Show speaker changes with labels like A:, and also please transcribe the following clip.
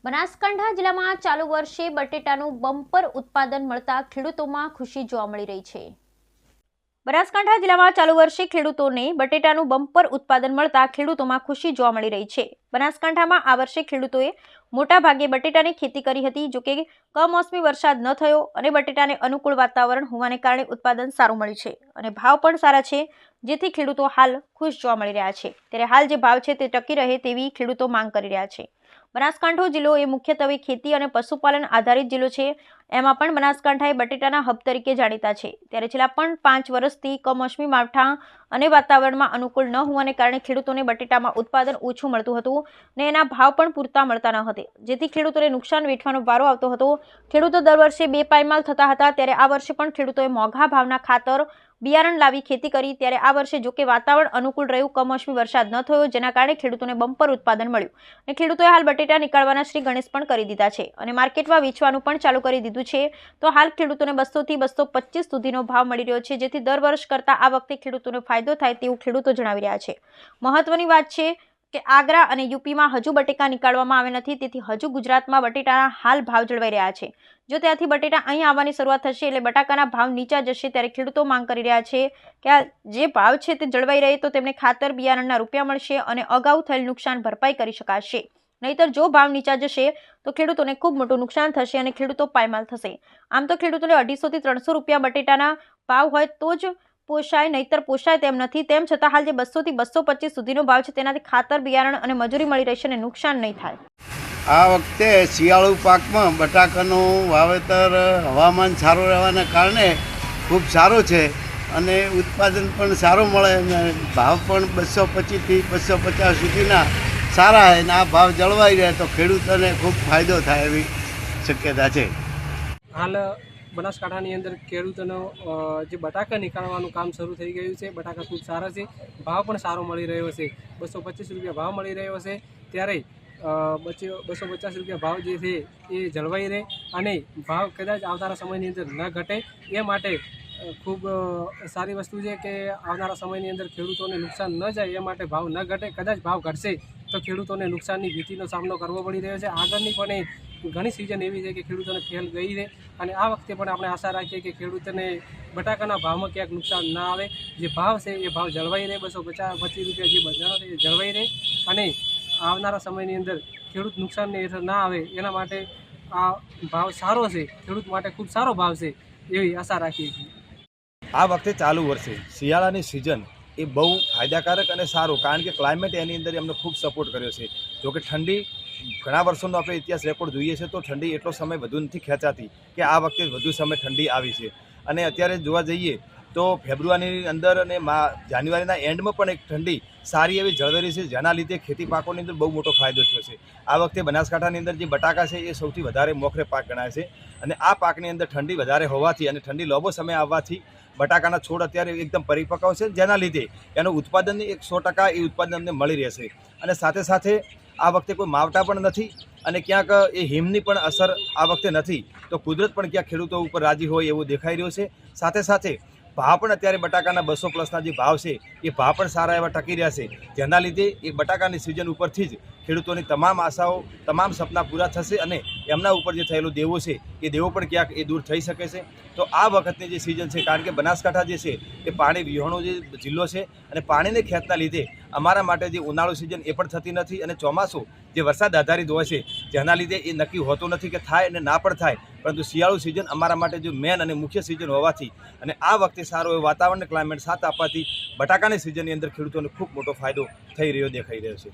A: બનાસકાંઠા જિલ્લામાં ચાલુ વર્ષે બટેટાનું બમ્પર ઉત્પાદન મળતા ખેડૂતોમાં ખુશી જોવા મળી રહી છે। બનાસકાંઠા જિલ્લામાં ચાલુ વર્ષે ખેડૂતોને બટેટાનું બમ્પર ઉત્પાદન મળતા ખેડૂતોમાં ખુશી જોવા મળી રહી છે। બનાસકાંઠામાં આ વર્ષે ખેડૂતોએ મોટા ભાગે બટેટાની ખેતી કરી હતી, જો કે કમોસમી વરસાદ ન થયો અને બટેટાને અનુકૂળ વાતાવરણ હોવાને કારણે ઉત્પાદન સારું મળ્યું છે અને ભાવ પણ સારા છે, જેથી ખેડૂતો હાલ ખુશ જોવા મળી રહ્યા છે। ત્યારે હાલ જે ભાવ છે તે ટકી રહે તેવી ખેડૂતો માંગ કરી રહ્યા છે। બનાસકાંઠો જિલ્લો એ મુખ્યત્વે ખેતી અને પશુપાલન આધારિત જિલ્લો છે। એમાં પણ બનાસકાંઠા એ બટેટાના હબ તરીકે જાણીતા છે। ત્યારે છેલ્લા પણ 5 વર્ષથી કમોસમી માવઠા અને વાતાવરણમાં અનુકૂળ ન હોવાને કારણે ખેડૂતોને બટેટામાં ઉત્પાદન ઓછું મળતું હતું અને એના ભાવ પણ પૂરતા મળતા ન હતા, જેથી ખેડૂતોને નુકસાન વેઠવાનો વારો આવતો હતો। ખેડૂતો દર વર્ષે બેપાયમાલ થતા હતા, ત્યારે આ વર્ષે પણ ખેડૂતોએ મોંઘા ભાવના ખાતર બિયારણ લાવી ખેતી કરી। ત્યારે આ વર્ષે જોકે વાતાવરણ અનુકૂળ રહ્યું, કમોસમી વરસાદ ન થયો, જેના કારણે ખેડૂતોને બમ્પર ઉત્પાદન મળ્યું અને ખેડૂતોએ હાલ બટેટા નીકાળવાના શ્રી ગણેશ પણ કરી દીધા છે અને માર્કેટમાં વેચવાનું પણ ચાલુ કરી દીધું છે। તો હાલ ખેડૂતોને 200 થી 225 સુધીનો ભાવ મળી રહ્યો છે, જેથી દર વર્ષ કરતાં આ વખતે ખેડૂતોને ફાયદો થાય તેવું ખેડૂતો જણાવી રહ્યા છે। મહત્વની વાત છે કે આગ્રા અને યુપીમાં હજુ બટેકા નીકાળવામાં આવે નથી, તેથી હજુ ગુજરાતમાં બટેટાના હાલ ભાવ જળવાઈ રહ્યા છે। જો ત્યાંથી બટેટા અહીં આવવાની શરૂઆત થશે એટલે બટાકાના ભાવ નીચા જશે, ત્યારે ખેડૂતો માંગ કરી રહ્યા છે કે આ જે ભાવ છે તે જળવાઈ રહે તો તેમને ખાતર બિયારણના રૂપિયા મળશે અને અગાઉ થયેલ નુકસાન ભરપાઈ કરી શકાશે। નહીતર જો ભાવ નીચા જશે તો ખેડૂતોને ખૂબ મોટું નુકસાન થશે અને ખેડૂતો પાયમાલ થશે। આમ તો ખેડૂતોને 250 થી 300 રૂપિયા બટેટાના ભાવ હોય તો જ પોષાય, નહીતર પોષાય તેમ નથી। તેમ છતાં હાલ જે 200 થી 225 સુધીનો ભાવ છે તેનાથી ખાતર બિયારણ અને મજૂરી મળી રહેશે અને નુકસાન નહીં થાય।
B: આ વખતે શિયાળુ પાકમાં બટાકાનું વાવેતર હવામાન સારું રહેવાના કારણે ખૂબ સારું છે અને ઉત્પાદન પણ સારું મળે અને ભાવ પણ 225 થી 250 સુધીના સારા છે અને આ ભાવ જળવાઈ રહે તો ખેડૂતોને ખૂબ ફાયદો થાય એવી શક્યતા છે।
C: હાલ બનાસકાંઠાની અંદર ખેડૂતોનો જે બટાકા નીકાળવાનું કામ શરૂ થઈ ગયું છે। બટાકા ખૂબ સારા છે, ભાવ પણ સારો મળી રહ્યો છે, 225 રૂપિયા ભાવ મળી રહ્યો છે। ત્યારે 250 રૂપિયા ભાવ જે છે એ જળવાઈ રહે અને ભાવ કદાચ આવનારા સમયની અંદર ન ઘટે એ માટે ખૂબ સારી વસ્તુ છે કે આવનારા સમયની અંદર ખેડૂતોને નુકસાન ન જાય એ માટે ભાવ ન ઘટે। કદાચ ભાવ ઘટશે તો ખેડૂતોને નુકસાનની ભીતિનો સામનો કરવો પડી રહ્યો છે। આગળની પણ ઘણી સિઝન એવી છે કે ખેડૂતોને ફેલ ગઈ છે અને આ વખતે પણ આપણે આશા રાખીએ કે ખેડૂતોને બટાકાના ભાવમાં ક્યાંક નુકસાન ના આવે, જે ભાવ છે એ ભાવ જળવાઈ રહે, 225 રૂપિયા જે બજારો છે એ જળવાઈ રહે અને આવનારા સમયની અંદર ખેડૂત નુકસાનની હેઠળ ના આવે એના માટે આ ભાવ સારો છે, ખેડૂત માટે ખૂબ સારો ભાવ છે એવી આશા રાખીએ છીએ।
D: આ વખતે ચાલુ વર્ષે શિયાળાની સિઝન એ બહુ ફાયદાકારક અને સારું, કારણ કે ક્લાઇમેટ એની અંદર એમને ખૂબ સપોર્ટ કર્યો છે। જોકે ઠંડી ઘણા વર્ષોનો આપણે ઇતિહાસ રેકોર્ડ જોઈએ છે તો ઠંડી એટલો સમય વધુ નથી ખેંચાતી કે આ વખતે વધુ સમય ઠંડી આવી છે અને અત્યારે જોવા જઈએ તો ફેબ્રુઆરીની અંદર અને જાન્યુઆરીના એન્ડમાં પણ એક ઠંડી સારી એવી જળવાઈ છે, જેના લીધે ખેતી પાકોની અંદર બહુ મોટો ફાયદો થયો છે। આ વખતે બનાસકાંઠાની અંદર જે બટાકા છે એ સૌથી વધારે મોખરે પાક ગણાય છે અને આ પાકની અંદર ઠંડી વધારે હોવાથી અને ઠંડી લાંબો સમય આવવાથી બટાકાના છોડ અત્યારે એકદમ પરિપક્વ છે, જેના લીધે એનું ઉત્પાદન 100% એ ઉત્પાદન અમને મળી રહેશે અને સાથે સાથે આ વખતે કોઈ માવઠા પણ નથી અને ક્યાંક એ હિમની પણ અસર આ વખતે નથી, તો કુદરત પણ ક્યાંક ખેડૂતો ઉપર રાજી હોય એવું દેખાઈ રહ્યું છે। સાથે સાથે ભાવ પણ અત્યારે બટાકાના 200+ જે ભાવ છે એ ભાવ પણ સારા એવા ટકી રહ્યા છે, જેના લીધે એ બટાકાની સિઝન ઉપરથી જ ખેડૂતોની તમામ આશાઓ, તમામ સપના પૂરા થશે અને એમના ઉપર જે થયેલો દેવો છે એ દેવો પણ ક્યાંક એ દૂર થઈ શકે છે। તો આ વખતની જે સિઝન છે, કારણ કે બનાસકાંઠા જે છે એ પાણી વિહોણો જે જિલ્લો છે અને પાણીને ખેંચના લીધે અમારા માટે જે ઉનાળુ સિઝન એ પણ થતી નથી અને ચોમાસું જે વરસાદ આધારિત હોય છે જેના લીધે એ નક્કી હોતું નથી કે થાય અને ના પણ થાય, પરંતુ શિયાળુ સિઝન અમારા માટે જો મેન અને મુખ્ય સિઝન હોવાથી અને આ વખતે સારો એવો વાતાવરણ ક્લાઇમેટ સાથ આપવાથી બટાકાની સિઝનની અંદર ખેડૂતોને ખૂબ મોટો ફાયદો થઈ રહ્યો દેખાઈ રહ્યો છે।